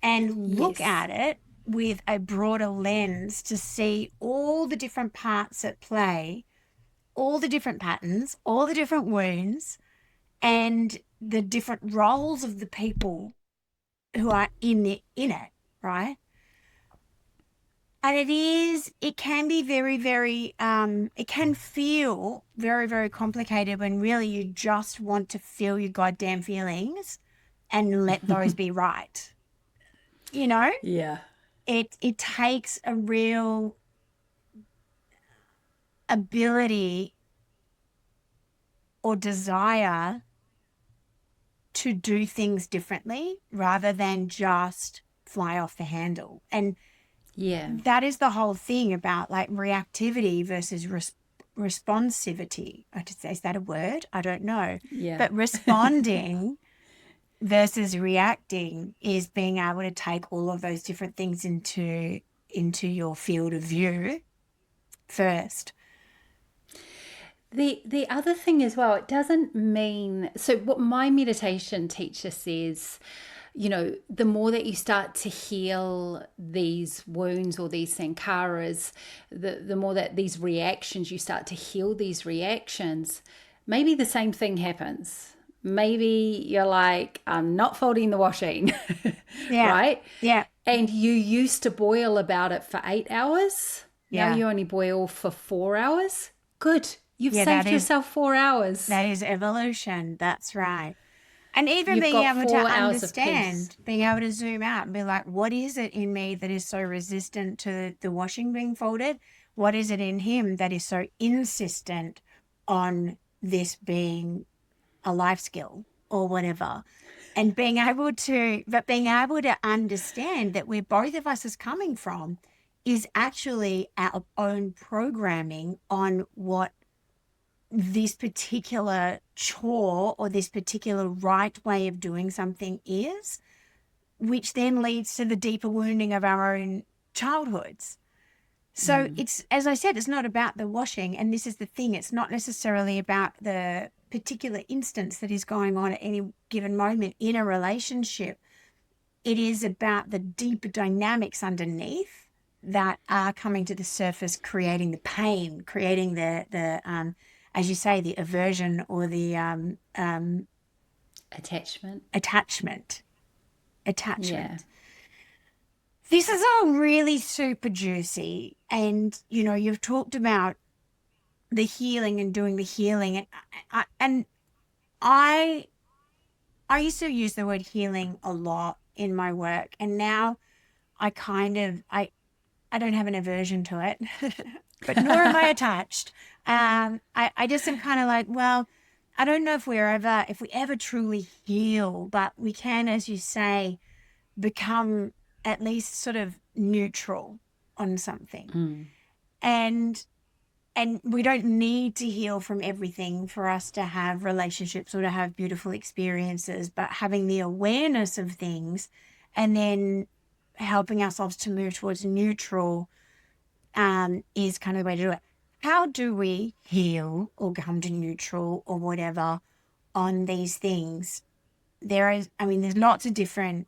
and look at it with a broader lens to see all the different parts at play, all the different patterns, all the different wounds, and the different roles of the people who are in it, right? And it can be very, very, it can feel very, very complicated when really you just want to feel your goddamn feelings and let those be right. Yeah. It takes a real ability or desire to do things differently rather than just fly off the handle. And that is the whole thing about like reactivity versus responsivity. Is that a word? I don't know. Yeah. But responding versus reacting is being able to take all of those different things into your field of view first. The other thing as well, it doesn't mean, so what my meditation teacher says, the more that you start to heal these wounds or these sankharas, the more that these reactions, you start to heal these reactions, maybe the same thing happens. Maybe you're like, I'm not folding the washing, right? Yeah. And you used to boil about it for 8 hours. Now Yeah. you only boil for 4 hours. Good. You've Yeah, saved yourself 4 hours. that is evolution. That's right. And even You've being got able to 4 hours of peace. understand, being able to zoom out and be like, what is it in me that is so resistant to the washing being folded? What is it in him that is so insistent on this being a life skill or whatever? And being able to understand that where both of us is coming from is actually our own programming on what this particular chore or this particular right way of doing something is, which then leads to the deeper wounding of our own childhoods. So it's, as I said, it's not about the washing. And this is the thing. It's not necessarily about the particular instance that is going on at any given moment in a relationship. It is about the deeper dynamics underneath that are coming to the surface, creating the pain, creating as you say, the aversion or the Attachment. attachment. Yeah. This is all really super juicy. And, you've talked about the healing and doing the healing. And I used to use the word healing a lot in my work. And now I don't have an aversion to it, but nor am I attached. I just am kind of like, well, I don't know if we ever truly heal, but we can, as you say, become at least sort of neutral on something. And we don't need to heal from everything for us to have relationships or to have beautiful experiences, but having the awareness of things and then helping ourselves to move towards neutral is kind of the way to do it. How do we heal or come to neutral or whatever on these things? There's lots of different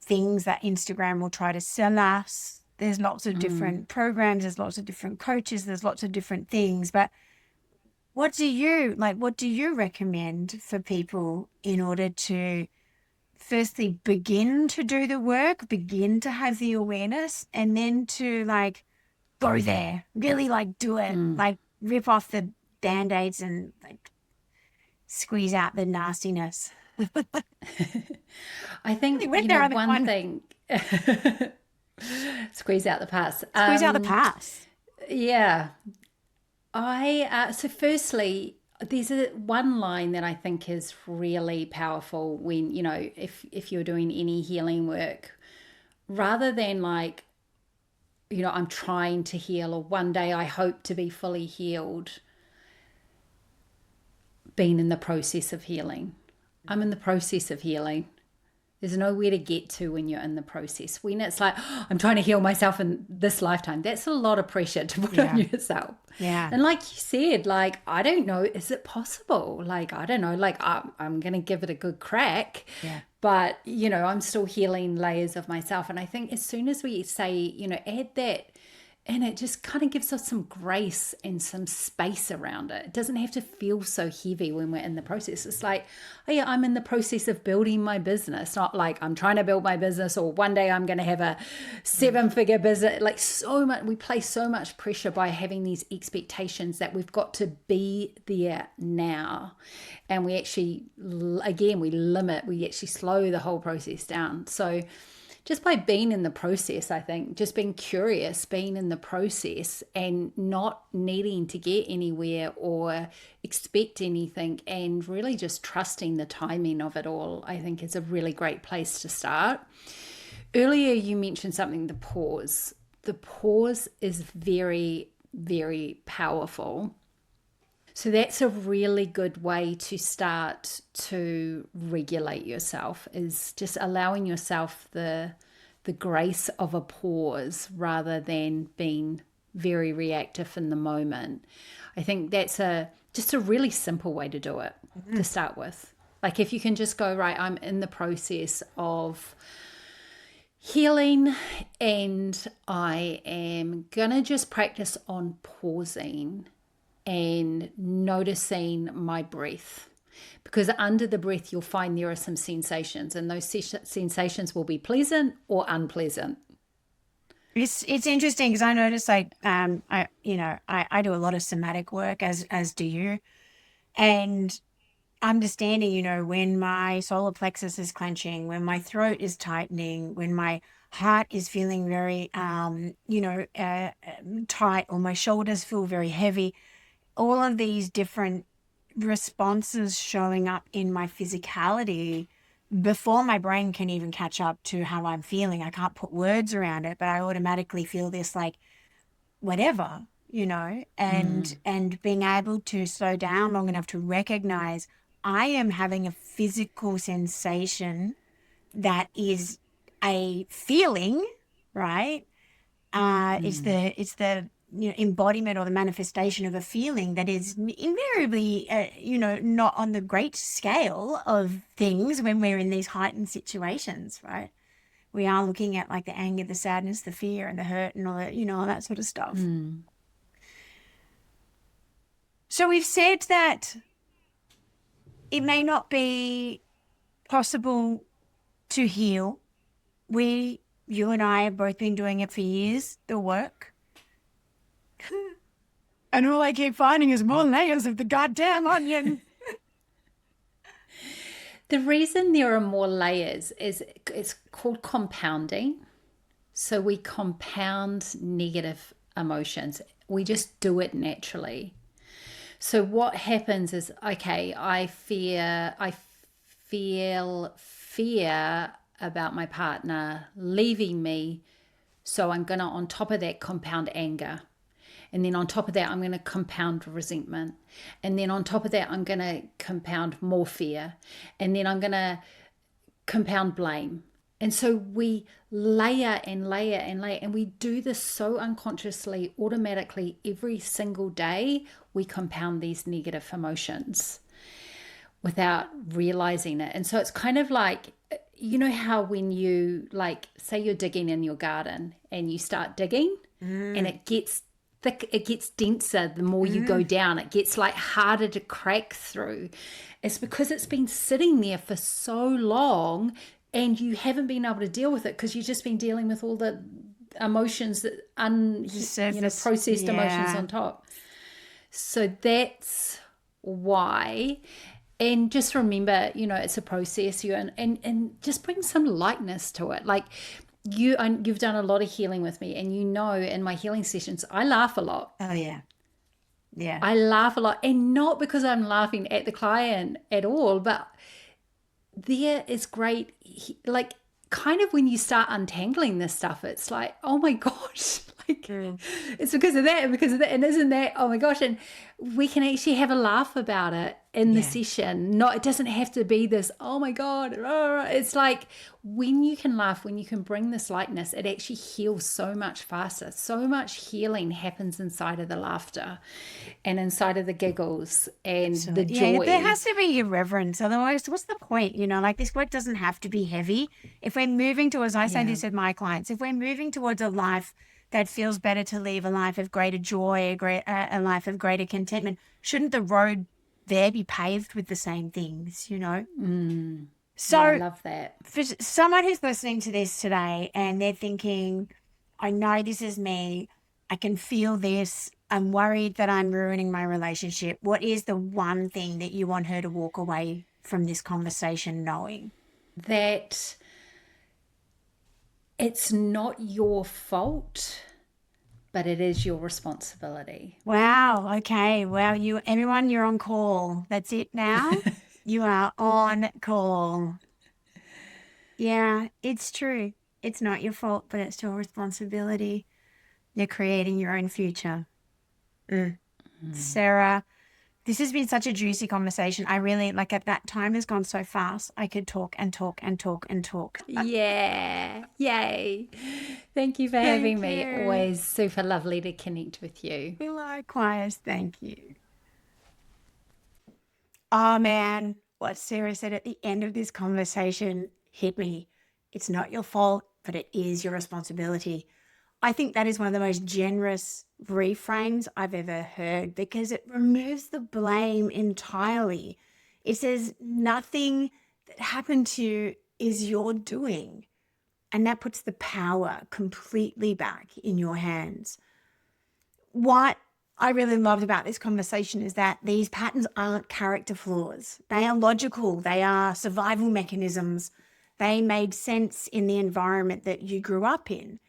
things that Instagram will try to sell us. There's lots of different programs. There's lots of different coaches. There's lots of different things. But what do you recommend for people in order to firstly begin to do the work, begin to have the awareness, and then to go there, really do it, rip off the Band-Aids and squeeze out the nastiness? I think, one thing, squeeze out the pus. Squeeze out the pus. Yeah. So firstly, there's one line that I think is really powerful when, if you're doing any healing work, rather than I'm trying to heal or one day I hope to be fully healed, being in the process of healing. I'm in the process of healing. There's nowhere to get to when you're in the process. When it's like, oh, I'm trying to heal myself in this lifetime, that's a lot of pressure to put on yourself. Yeah. And like you said, I don't know, is it possible? I don't know, I'm going to give it a good crack. Yeah. But, I'm still healing layers of myself. And I think as soon as we say, add that, and it just kind of gives us some grace and some space around it. It doesn't have to feel so heavy when we're in the process. It's like, oh yeah, I'm in the process of building my business. Not like I'm trying to build my business or one day I'm going to have a 7-figure business. So much, we place so much pressure by having these expectations that we've got to be there now. And we actually, again, we actually slow the whole process down. So just by being in the process, I think, just being curious, being in the process and not needing to get anywhere or expect anything and really just trusting the timing of it all, I think is a really great place to start. Earlier, you mentioned something, the pause. The pause is very, very powerful. So that's a really good way to start to regulate yourself, is just allowing yourself the grace of a pause rather than being very reactive in the moment. I think that's just a really simple way to do it to start with. If you can just go, right, I'm in the process of healing and I am going to just practice on pausing and noticing my breath, because under the breath you'll find there are some sensations, and those sensations will be pleasant or unpleasant. It's interesting because I notice like I do a lot of somatic work as do you, and understanding, when my solar plexus is clenching, when my throat is tightening, when my heart is feeling very, tight, or my shoulders feel very heavy, all of these different responses showing up in my physicality before my brain can even catch up to how I'm feeling. I can't put words around it, but I automatically feel this like whatever, and being able to slow down long enough to recognize I am having a physical sensation that is a feeling, right? It's the embodiment or the manifestation of a feeling that is invariably, not on the great scale of things when we're in these heightened situations, right? We are looking at like the anger, the sadness, the fear, and the hurt, and all that, all that sort of stuff. So we've said that it may not be possible to heal. You and I have both been doing it for years, the work. And all I keep finding is more layers of the goddamn onion. The reason there are more layers is it's called compounding. So we compound negative emotions. We just do it naturally. So what happens is, okay, I feel fear about my partner leaving me. So I'm going to, on top of that, compound anger. And then on top of that, I'm going to compound resentment. And then on top of that, I'm going to compound more fear. And then I'm going to compound blame. And so we layer and layer and layer. And we do this so unconsciously, automatically, every single day. We compound these negative emotions without realizing it. And so it's kind of like, you know how when you, like, say you're digging in your garden and you start digging and it gets thick, it gets denser the more you go down, it gets like harder to crack through. It's because it's been sitting there for so long and you haven't been able to deal with it because you've just been dealing with all the emotions that processed emotions on top. So that's why. And just remember, it's a process. And just bring some lightness to it. Like you've done a lot of healing with me, and in my healing sessions, I laugh a lot. Oh yeah, yeah. I laugh a lot, and not because I'm laughing at the client at all, but there is great, like kind of when you start untangling this stuff, it's like, oh my gosh, like it's because of that and because of that, and isn't that, oh my gosh, and we can actually have a laugh about it in the session. It doesn't have to be this, oh my God. It's like when you can laugh, when you can bring this lightness, it actually heals so much faster. So much healing happens inside of the laughter and inside of the giggles and the joy. Yeah, there has to be irreverence. Otherwise, what's the point? Like this work doesn't have to be heavy. If we're moving towards, I say this with my clients, if we're moving towards a life that feels better to live, a life of greater joy, a life of greater contentment, shouldn't the road there be paved with the same things, So I love that. For someone who's listening to this today and they're thinking, I know this is me, I can feel this, I'm worried that I'm ruining my relationship, what is the one thing that you want her to walk away from this conversation knowing? That it's not your fault, but it is your responsibility. Wow. Okay. Wow. Everyone, you're on call. That's it now. You are on call. Yeah, it's true. It's not your fault, but it's your responsibility. You're creating your own future. Sarah, this has been such a juicy conversation. I really that time has gone so fast. I could talk and talk and talk and talk. Yeah. Yay. Thank you for having me. Always super lovely to connect with you. Likewise. Thank you. Oh man, what Sarah said at the end of this conversation hit me. It's not your fault, but it is your responsibility. I think that is one of the most generous reframes I've ever heard because it removes the blame entirely. It says nothing that happened to you is your doing. And that puts the power completely back in your hands. What I really loved about this conversation is that these patterns aren't character flaws. They are logical. They are survival mechanisms. They made sense in the environment that you grew up in.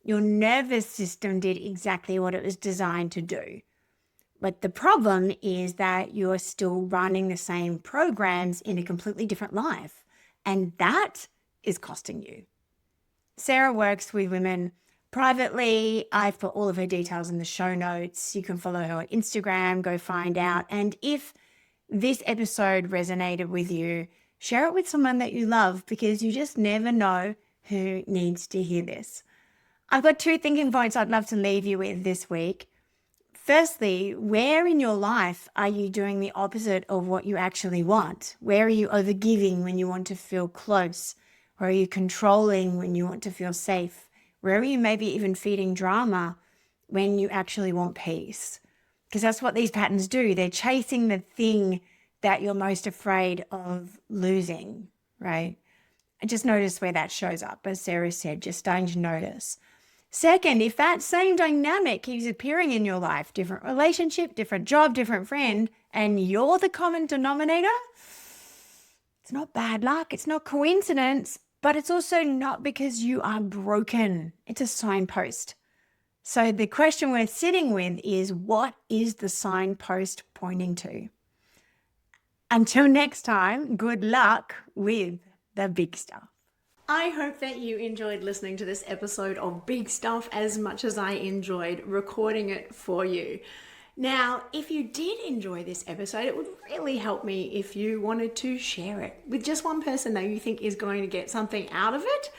Your nervous system did exactly what it was designed to do. But the problem is that you're still running the same programs in a completely different life. And that is costing you. Sarah works with women privately. I've put all of her details in the show notes. You can follow her on Instagram, go find out. And if this episode resonated with you, share it with someone that you love, because you just never know who needs to hear this. I've got 2 thinking points I'd love to leave you with this week. Firstly, where in your life are you doing the opposite of what you actually want? Where are you overgiving when you want to feel close? Where are you controlling when you want to feel safe? Where are you maybe even feeding drama when you actually want peace? Because that's what these patterns do. They're chasing the thing that you're most afraid of losing, right? I just notice where that shows up, as Sarah said, just starting to notice. Second, if that same dynamic keeps appearing in your life, different relationship, different job, different friend, and you're the common denominator, it's not bad luck, it's not coincidence, but it's also not because you are broken. It's a signpost. So the question we're sitting with is, what is the signpost pointing to? Until next time, good luck with the big stuff. I hope that you enjoyed listening to this episode of Big Stuff as much as I enjoyed recording it for you. Now, if you did enjoy this episode, it would really help me if you wanted to share it with just one person that you think is going to get something out of it.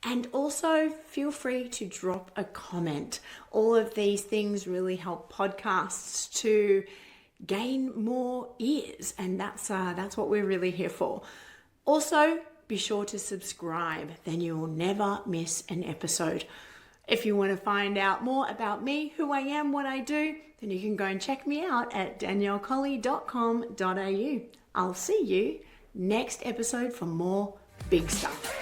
And also feel free to drop a comment. All of these things really help podcasts to gain more ears, and that's what we're really here for. Also, be sure to subscribe, then you will never miss an episode. If you want to find out more about me, who I am, what I do, then you can go and check me out at daniellecolley.com.au. I'll see you next episode for more big stuff.